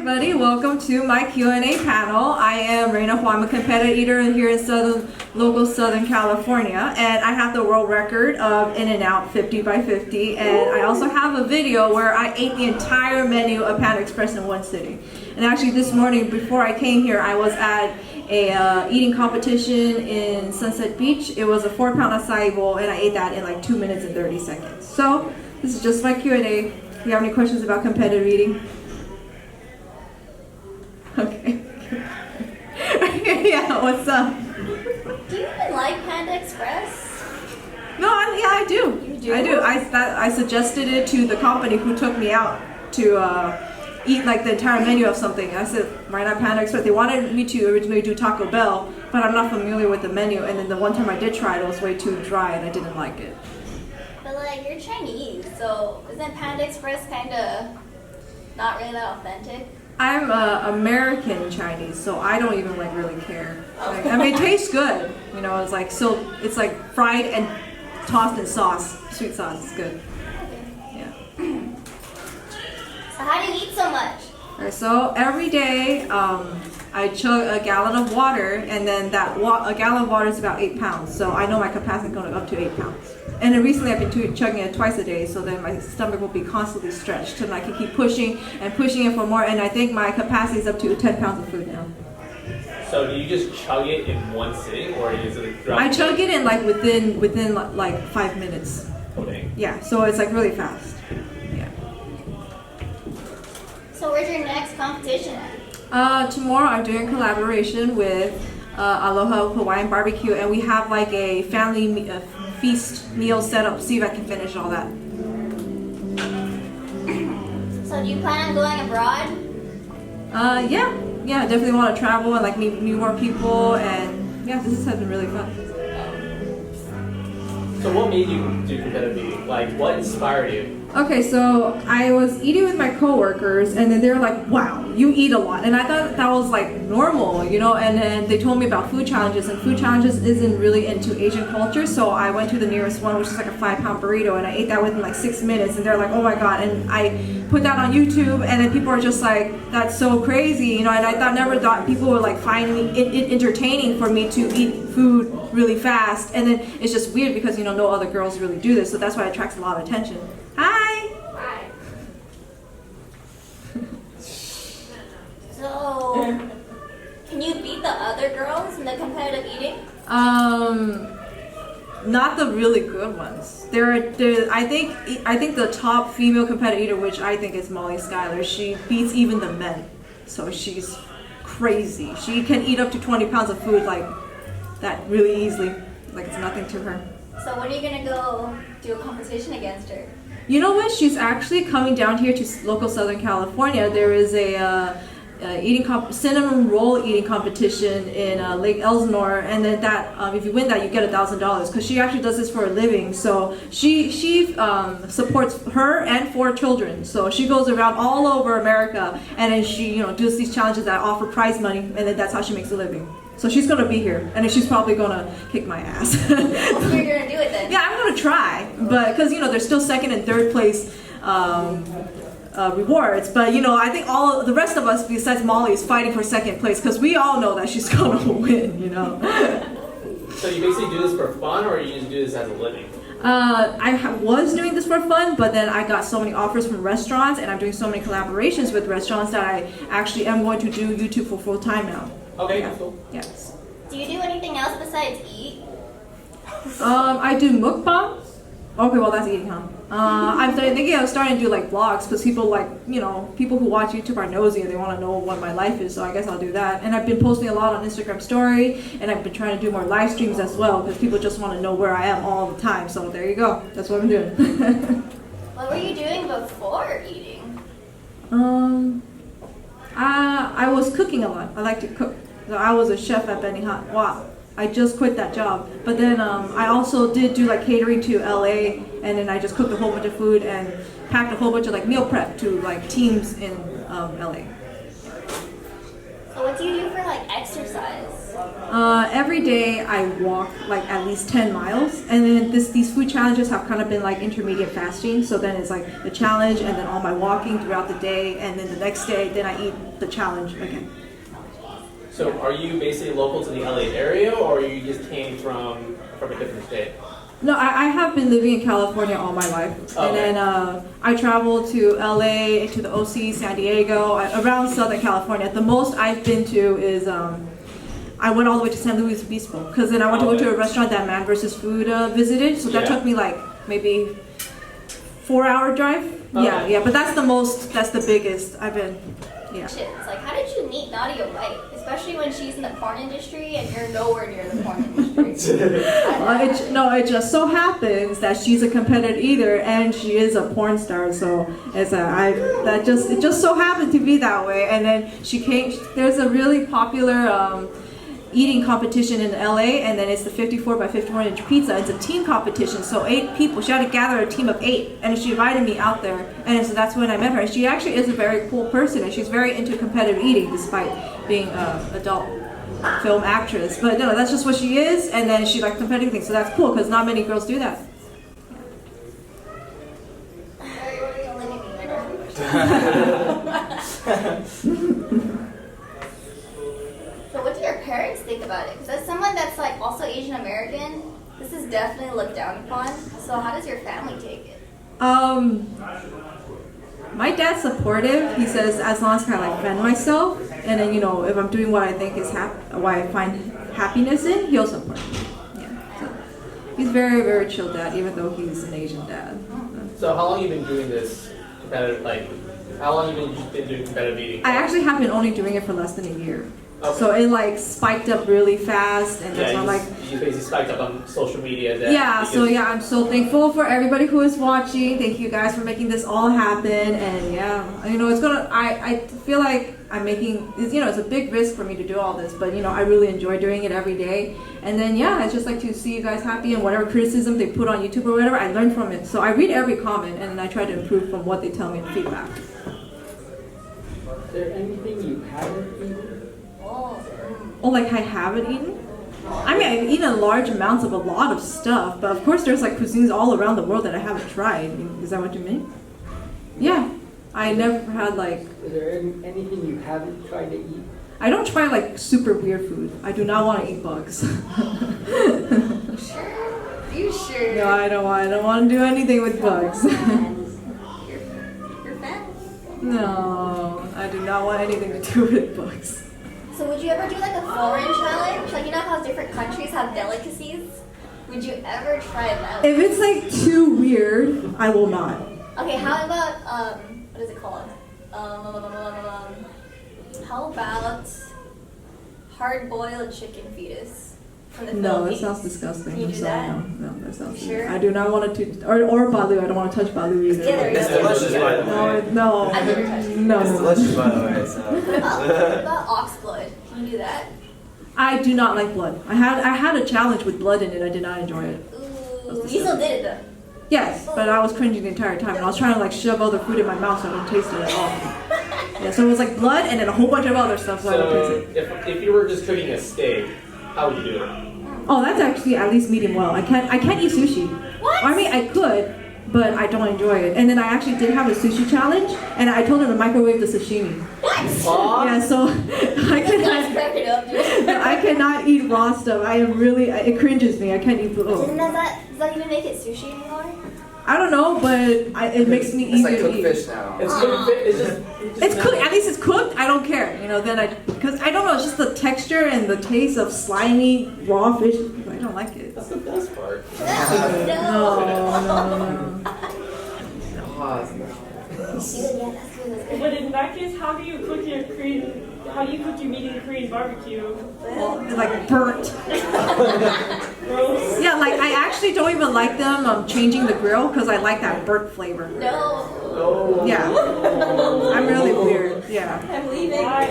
everybody, welcome to my Q&A panel. I am Raina Huang, a competitive eater here in local Southern California, and I have the world record of In-N-Out 50 by 50, and I also have a video where I ate the entire menu of Panda Express in one sitting. And actually this morning before I came here, I was at a eating competition in Sunset Beach. It was a 4-pound acai bowl, and I ate that in like 2 minutes and 30 seconds. So this is just my Q&A. Do you have any questions about competitive eating? Okay. Yeah, what's up? Do you even like Panda Express? No, yeah, I do. You do? I do. I suggested it to the company who took me out to eat like the entire menu of something. I said, why not Panda Express? They wanted me to originally do Taco Bell, but I'm not familiar with the menu. And then the one time I did try it, it was way too dry and I didn't like it. But like, you're Chinese, so isn't Panda Express kind of not really that authentic? I'm American Chinese, so I don't even like really care. Oh. Like, I mean, it tastes good. You know, it's like it's like fried and tossed in sauce, sweet sauce. It's good. Okay. Yeah. So how do you eat so much? Alright, so every day I chug a gallon of water, and then a gallon of water is about 8 pounds. So I know my capacity is going up to 8 pounds. And then recently I've been chugging it twice a day, so then my stomach will be constantly stretched, and I can keep pushing and pushing it for more. And I think my capacity is up to 10 pounds of food now. So do you just chug it in one sitting, or is it a drop? I chug it in like within like 5 minutes. Okay. Yeah, so it's like really fast. Yeah. So where's your next competition at? Tomorrow I'm doing a collaboration with Aloha Hawaiian Barbecue, and we have like a family feast meal set up. See if I can finish all that. So do you plan on going abroad? Yeah, definitely want to travel and like meet more people, and yeah, this has been really fun. So what made you do competitive eating? Like, what inspired you? Okay, so I was eating with my coworkers, and then they were like, wow, you eat a lot. And I thought that was like normal, you know, and then they told me about food challenges, and food challenges isn't really into Asian culture, so I went to the nearest one, which is like a 5-pound burrito, and I ate that within like 6 minutes, and they're like, oh my god. And I put that on YouTube, and then people are just like, that's so crazy, you know, and I never thought people would like find it entertaining for me to eat food really fast. And then it's just weird because, you know, no other girls really do this, so that's why it attracts a lot of attention. Hi! Hi. So, can you beat the other girls in the competitive eating? Not the really good ones. I think the top female competitive eater, which I think is Molly Schuyler, she beats even the men. So she's crazy. She can eat up to 20 pounds of food like that really easily. Like it's nothing to her. So when are you gonna go do a competition against her? You know what? She's actually coming down here to local Southern California. There is a cinnamon roll eating competition in Lake Elsinore, and then that if you win that, you get $1,000. Because she actually does this for a living. So she supports her and 4 children. So she goes around all over America, and then she does these challenges that offer prize money, and then that's how she makes a living. So she's gonna be here, and then she's probably gonna kick my ass. So you're gonna do it then? Yeah, I'm gonna try, but because there's still 2nd and 3rd place rewards. But I think all the rest of us, besides Molly, is fighting for 2nd place because we all know that she's gonna win. So you basically do this for fun, or you just do this as a living? I was doing this for fun, but then I got so many offers from restaurants, and I'm doing so many collaborations with restaurants that I actually am going to do YouTube for full time now. Okay, Yeah. that's cool. Yes. Do you do anything else besides eat? I do mukbang. Okay, well that's eating, huh? I'm thinking of starting to do like vlogs because people people who watch YouTube are nosy and they want to know what my life is. So I guess I'll do that. And I've been posting a lot on Instagram story, and I've been trying to do more live streams as well because people just want to know where I am all the time. So there you go. That's what I'm doing. What were you doing before eating? I was cooking a lot. I like to cook. So I was a chef at Benihana. Wow. I just quit that job. But then I also did do like catering to LA, and then I just cooked a whole bunch of food and packed a whole bunch of like meal prep to like teams in LA. So what do you do for like like exercise? Every day I walk like at least 10 miles, and then these food challenges have kind of been like intermediate fasting. So then it's like the challenge, and then all my walking throughout the day, and then the next day, then I eat the challenge again. So are you basically local to the LA area, or you just came from a different state? No, I have been living in California all my life, Okay. and then I traveled to LA, to the OC, San Diego, around Southern California. The most I've been to is I went all the way to San Luis Obispo, because then I went to go to a restaurant that Man vs. Food visited, so that Yeah. took me like maybe 4-hour drive. Okay. Yeah, but that's the biggest I've been. Yeah. It's like, how did you meet Nadia White? Especially when she's in the porn industry and you're nowhere near the porn industry. It just so happens that she's a competitive eater and she is a porn star. So it just so happened to be that way. And then she came. There's a really popular eating competition in LA, and then it's the 54 by 54 inch pizza. It's a team competition, so 8 people. She had to gather a team of 8, and she invited me out there, and so that's when I met her. And she actually is a very cool person, and she's very into competitive eating, despite being an adult film actress. But no, that's just what she is, and then she likes competitive things, so that's cool because not many girls do that. So what do your parents think about it? Because as someone that's like also Asian American, this is definitely looked down upon. So how does your family take it? My dad's supportive. He says as long as I like fend myself, and then if I'm doing what I think is what I find happiness in, he'll support me. Yeah. So he's very, very chill dad, even though he's an Asian dad. So how long have you been doing this competitive, how long have you been doing competitive eating? I actually have been only doing it for less than a year. Okay. So it like spiked up really fast, and that's you why like basically spiked up on social media. I'm so thankful for everybody who is watching. Thank you guys for making this all happen, and it's gonna. I feel like I'm making it's a big risk for me to do all this, but I really enjoy doing it every day. And then I just like to see you guys happy, and whatever criticism they put on YouTube or whatever, I learn from it. So I read every comment, and then I try to improve from what they tell me in feedback. Is there anything you haven't eaten? Oh, like I haven't eaten? I mean, I've eaten large amounts of a lot of stuff, but of course there's like cuisines all around the world that I haven't tried. Is that what you mean? Yeah. I never had like... Is there anything you haven't tried to eat? I don't try like super weird food. I do not want to eat bugs. Are you sure? No, I don't want to do anything with bugs. You're fat? No, I do not want anything to do with bugs. So would you ever do like a foreign challenge? Like how different countries have delicacies? Would you ever try that? If it's like too weird, I will not. Okay, how about what is it called? How about hard-boiled chicken fetus from the No, Philippines? it sounds disgusting. Can you I'm do sorry. that? No, that sounds. Sure? I do not want to or balu. I don't want to touch balu either. Yeah, there you It's go. delicious, by the way. No, I've never touched it. no. It's delicious, by the way. So. What about ox blood? Can you do that? I do not like blood. I had a challenge with blood in it. I did not enjoy it. Ooh, you still did it though. Yes, but I was cringing the entire time, and I was trying to like shove other food in my mouth so I don't taste it at all. Yeah, so it was like blood and then a whole bunch of other stuff, so I don't taste it. if you were just cooking a steak, how would you do it? Oh, that's actually at least medium well. I can't eat sushi. What? I mean, I could, but I don't enjoy it. And then I actually did have a sushi challenge, and I told him to microwave the sashimi. What? Yeah, so I Let's cannot. crack it up, dude. I cannot eat raw stuff. I am really. It cringes me. I can't eat food. Does that even make it sushi anymore? I don't know, but it makes me It's easier like to cooked eat. fish now. It's cooked. It's just. It's cooked. At least it's cooked. I don't care. Because I don't know. It's just the texture and the taste of slimy raw fish. I don't like it. That's the best part. No. Oh, it's not- Yeah, that's good. But in that case, how do you cook your meat in Korean barbecue? It's like burnt. Gross. Yeah, like I actually don't even like them changing the grill because I like that burnt flavor. No. Yeah. I'm really weird. Yeah. I'm leaving. Why?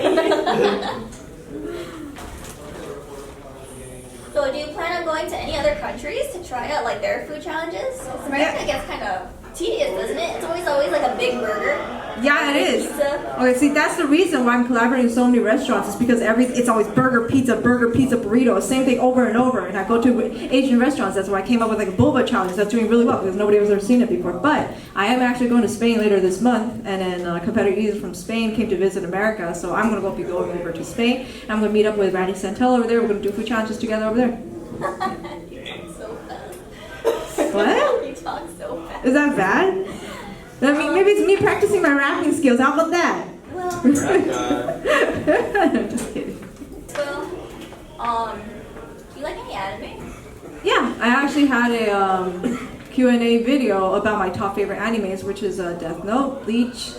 So do you plan on going to any other countries to try out like their food challenges? Because America gets kind of tedious, doesn't it? It's always like a big burger. Yeah, it is. Pizza. Okay, see, that's the reason why I'm collaborating with so many restaurants. Is because it's always burger, pizza, burrito, same thing over and over. And I go to Asian restaurants. That's why I came up with like a boba challenge. That's doing really well because nobody has ever seen it before. But I am actually going to Spain later this month, and then competitor eaters from Spain came to visit America. So I'm gonna be going over to Spain. And I'm gonna meet up with Randy St over there. We're gonna do food challenges together over there. You talk so fast. What? You talk so fast. Is that bad? I mean, maybe it's me practicing my rapping skills. How about that? Well, I'm just kidding. well, do you like any anime? Yeah, I actually had a Q&A video about my top favorite animes, which is Death Note, Bleach,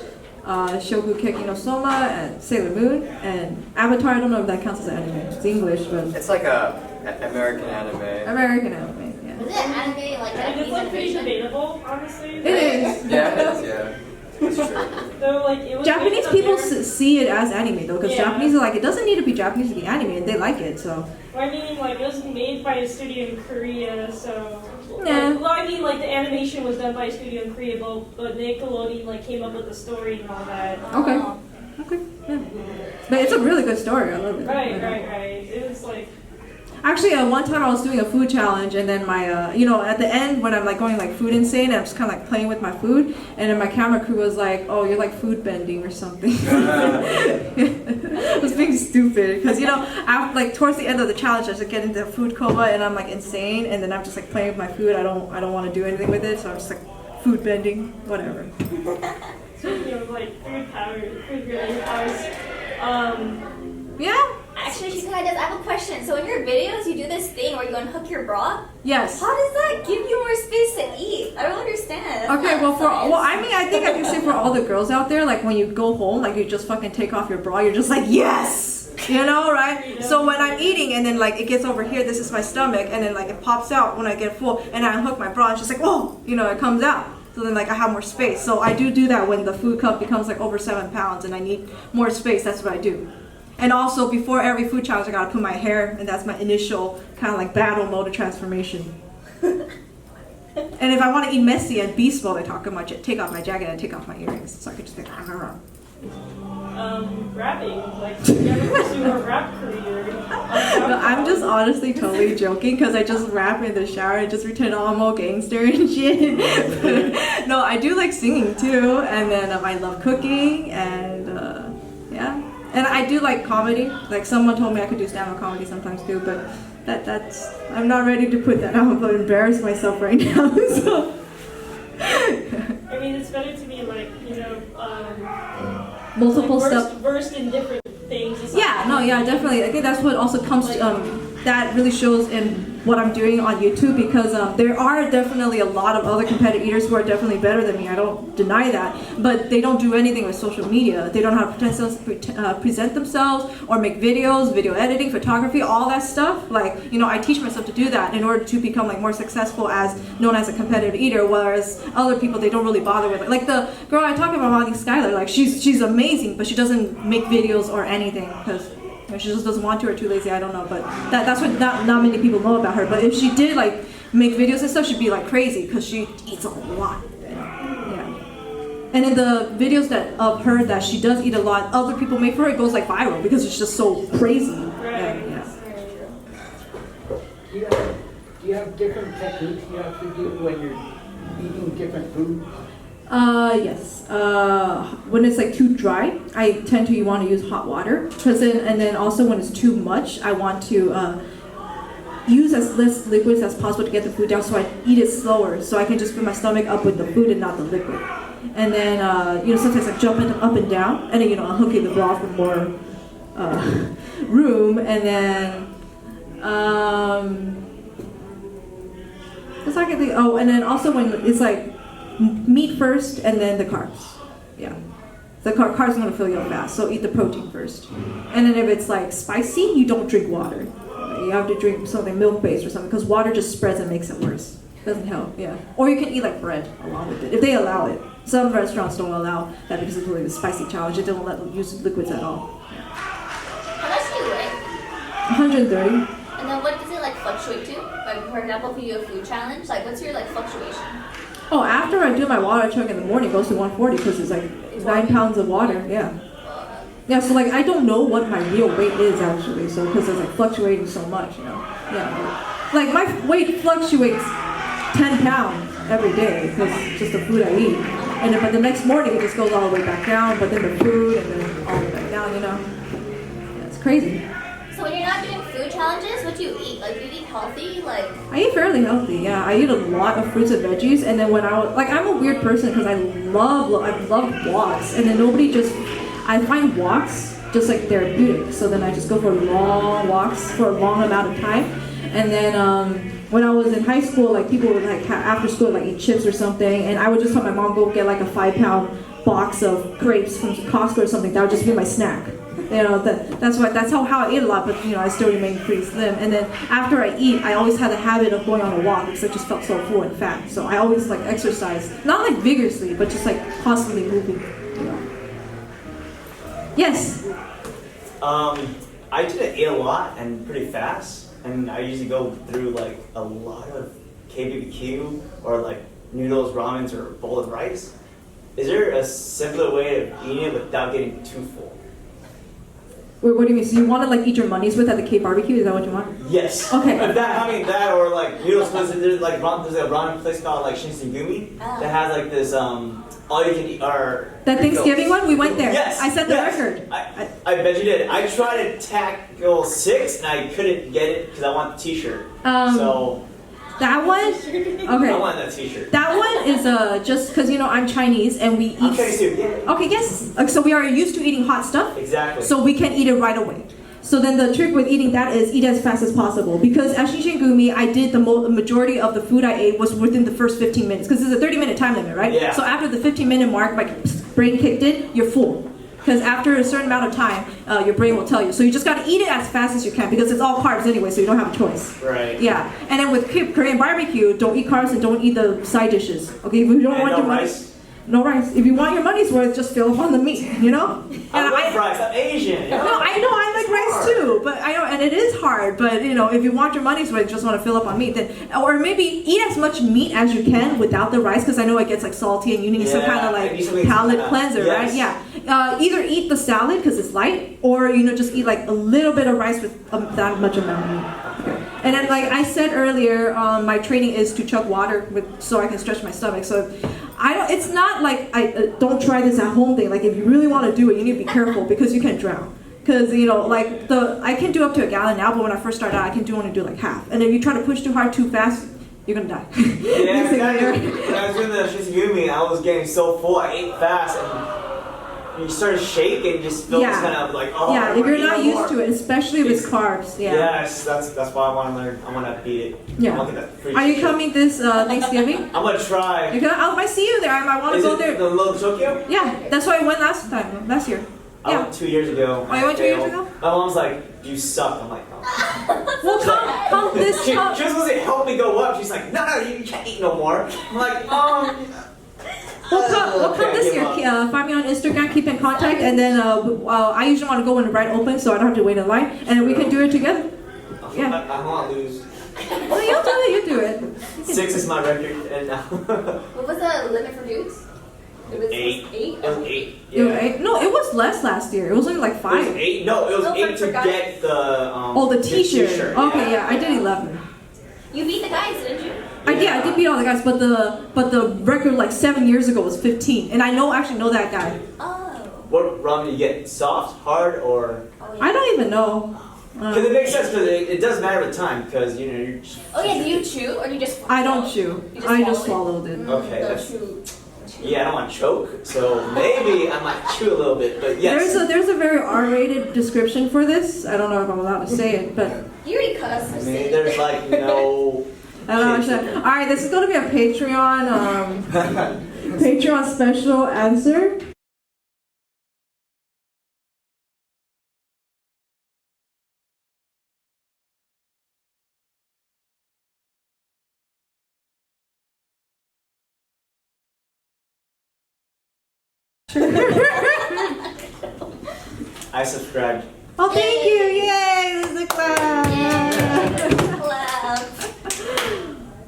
Shokugeki no Soma, and Sailor Moon, and Avatar. I don't know if that counts as an anime. It's English, but It's like a American anime. American anime. Yeah, Is it anime like And Japanese it's like pretty animation? debatable, honestly. it is. Yeah, it is. Yeah, it's true. Though, like, it was Japanese based on people their- see it as anime though, because Yeah. Japanese are like, it doesn't need to be Japanese to be anime, and they like it. So I mean, like, it was made by a studio in Korea, so. Yeah. Like, well, I mean, like, the animation was done by a studio in Korea, but Nickelodeon, like, came up with the story and all that. okay, Oh. okay, yeah. But it's a really good story. I love it. Right, Yeah. right. It was like. Actually, one time I was doing a food challenge, and then my, at the end when I'm like going like food insane, I'm just kind of like playing with my food, and then my camera crew was like, "Oh, you're like food bending or something." I was being stupid because after like towards the end of the challenge, I just get into a food coma, and I'm like insane, and then I'm just like playing with my food. I don't want to do anything with it, so I'm just like food bending, whatever. Speaking of like food related powers, Yeah. Actually, she kind of does. I have a question. So in your videos, you do this thing where you go and hook your bra. Yes. How does that give you more space to eat? I don't understand. That's Okay, not science. I think I can say for all the girls out there, like when you go home, like you just fucking take off your bra, you're just like, yes! Right? So when I'm eating and then like it gets over here, this is my stomach, and then like it pops out when I get full, and I unhook my bra, it's just like, oh, it comes out. So then like I have more space. So I do that when the food cup becomes like over 7 pounds and I need more space, that's what I do. And also before every food challenge, I gotta put my hair, and that's my initial kind of like battle mode of transformation. And if I want to eat messy and beast mode, I take off my jacket and take off my earrings, so I could just think. rapping, like, you ever pursue a rap career? No, I'm just honestly totally joking because I just rap in the shower and just pretend I'm all gangster and shit. No, I do like singing too, and then I love cooking, and yeah. And I do like comedy. Like someone told me I could do stand-up comedy sometimes too, but that's I'm not ready to put that out. I'm going to embarrass myself right now. So. I mean, it's better to be like, Multiple like stuff. versed in different things. Yeah, no, yeah, definitely. I think that's what also comes to, that really shows in what I'm doing on YouTube, because there are definitely a lot of other competitive eaters who are definitely better than me. I don't deny that, but they don't do anything with social media. They don't know how to present themselves or make videos, video editing, photography, all that stuff. Like, I teach myself to do that in order to become like more successful as known as a competitive eater, whereas other people, they don't really bother with it. Like the girl I talk about, Molly Skylar, like she's amazing, but she doesn't make videos or anything because she just doesn't want to or too lazy, I don't know, but that's what not many people know about her. But if she did like make videos and stuff, she'd be like crazy because she eats a lot. Yeah. And in the videos of her that she does eat a lot, other people make for her, it goes like viral because it's just so crazy. Yeah. Do you have different techniques you have to do when you're eating different foods? Yes. When it's like too dry, I tend to want to use hot water. And then also when it's too much, I want to use as less liquids as possible to get the food down, so I eat it slower, so I can just fill my stomach up with the food and not the liquid. And then sometimes I jump up and down, and then unhooking the bra for more room, and then the second thing. Oh, and then also when it's like meat first and then the carbs. Yeah. The carbs are going to fill you up fast, so eat the protein first. And then if it's like spicy, you don't drink water. You have to drink something milk-based or something, because water just spreads and makes it worse. Doesn't help, yeah. Or you can eat like bread along with it, if they allow it. Some restaurants don't allow that because it's really a spicy challenge. They don't let them use liquids at all. How much do you weigh? 130. And then what does it like fluctuate to? Like for example, if you do a food challenge, like what's your like fluctuation? Oh, after I do my water chug in the morning, it goes to 140 because it's like 9 pounds of water. Yeah. Yeah. So like I don't know what my real weight is actually. So because it's like fluctuating so much, you know. Yeah. Like my weight fluctuates 10 pounds every day because it's just the food I eat. And then, but the next morning it just goes all the way back down. But then the food and then all the way back down. You know. Yeah, it's crazy. So when you're not doing food challenges, what do you eat? Like, do you eat healthy? Like, I eat fairly healthy, yeah. I eat a lot of fruits and veggies, and then when I was, like, I'm a weird person because I love walks, and then I find walks just like therapeutic, so then I just go for long walks for a long amount of time, and then when I was in high school, like, people would, like, after school, like, eat chips or something, and I would just tell my mom, go get, like, a 5-pound box of grapes from Costco or something. That would just be my snack. You know, that's how I ate a lot, but you know, I still remain pretty slim. And then after I eat, I always had the habit of going on a walk because I just felt so full and fat. So I always like exercise, not like vigorously, but just like constantly moving. You know. Yes. I tend to eat a lot and pretty fast, and I usually go through like a lot of KBBQ or like noodles, ramens, or a bowl of rice. Is there a simpler way of eating it without getting too full? Wait, what do you mean? So you want to like eat your money's with at the Cape barbecue? Is that what you want? Yes. Okay. That or like noodles. There's like there's a ramen place called like Shinsengumi that has like this all you can eat or that Thanksgiving one. We went there. Yes. I set the record. I bet you did. I tried to tackle 6 and I couldn't get it because I want the T-shirt. So. That one? Okay. I want that T-shirt. That one is just because you know I'm Chinese and we eat. I'm Chinese too. Yeah. Okay, yes. So we are used to eating hot stuff. Exactly. So we can eat it right away. So then the trick with eating that is eat as fast as possible. Because at Shishingumi, I did the majority of the food I ate was within the first 15 minutes. Because it's a 30-minute time limit, right? Yeah. So after the 15-minute mark, my brain kicked in, you're full. Because after a certain amount of time, your brain will tell you. So you just got to eat it as fast as you can because it's all carbs anyway, so you don't have a choice. Right. Yeah. And then with Korean barbecue, don't eat carbs and don't eat the side dishes. Okay. If you don't want no your rice. No rice. If you want your money's worth, just fill up on the meat. You know. I love rice. I'm Asian. You know? No, I know I like rice too, but I know, and it is hard. But you know, if you want your money's worth, just want to fill up on meat, then or maybe eat as much meat as you can without the rice, because I know it gets like salty, and you need some kind of like palate cleanser, right? Yeah. Either eat the salad because it's light, or you know, just eat like a little bit of rice with that much amount of meat. And then, like I said earlier, my training is to chug water so I can stretch my stomach. So it's not like I don't try this at home thing. Like if you really want to do it, you need to be careful because you can drown. Because you know, like I can do up to a gallon now, but when I first started out, I can only do like half. And if you try to push too hard, too fast, you're gonna die. Yeah, exactly. When I was doing the Shinsengumi, I was getting so full. I ate fast and you started shaking, just felt this kind of like, oh. Yeah, if you're not used to it, especially with carbs. Yeah. Yes, that's why I want to learn. I want to beat it. Yeah. I want to get that free Are you shit. coming this Thanksgiving? I'm gonna try. I might see you there. I might want to Is go it there. the Little Tokyo? Yeah, that's why I went last year. I Yeah. went 2 years ago. Oh, you went 2 years ago? My mom's like, you suck. I'm like, oh. Well, come this She time. was supposed to help me go up. She's like, no, you can't eat no more. I'm like, We'll come this year. Find me on Instagram, keep in contact, and then I usually want to go when the ride opens, so I don't have to wait in line, and then we can do it together. Yeah. I want to lose. Well, you'll do it. You do it. 6 is my record, and now. what was the limit for dudes? It was 8. 8? It was 8. It was 8? No, it was less last year. It was only like It 5. was 8. No, it was 8 to get the. The T-shirt. Okay, yeah, I did 11. You beat the guys, didn't you? I did beat all the guys, but the record like 7 years ago was 15, and I actually know that guy. Oh. What ramen do you get? Soft, hard, or? I don't even know. Because it makes sense, because it does matter with time, because you know you're. Oh yeah, do you chew or you just? I don't chew. I just swallowed it. Okay, Don't that's. chew. Yeah, I don't want to choke, so maybe I might chew a little bit, but yes. There's a very R-rated description for this. I don't know if I'm allowed to say it, but You already cussed. I mean, there's like no. I don't know. All right, this is going to be a Patreon Patreon special answer. I subscribed. Oh, thank you! Yay! This is a clap. Clap.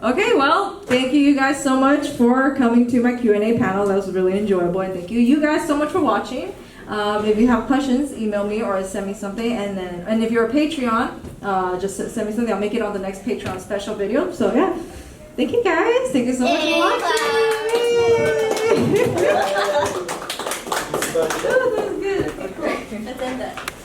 Okay, well, Thank you guys so much for coming to my Q&A panel. That was really enjoyable. And thank you guys so much for watching. If you have questions, email me or send me something. And if you're a Patreon, just send me something. I'll make it on the next Patreon special video. So yeah, thank you guys. Thank you so much for watching. That was good. Okay, cool. Let's end that.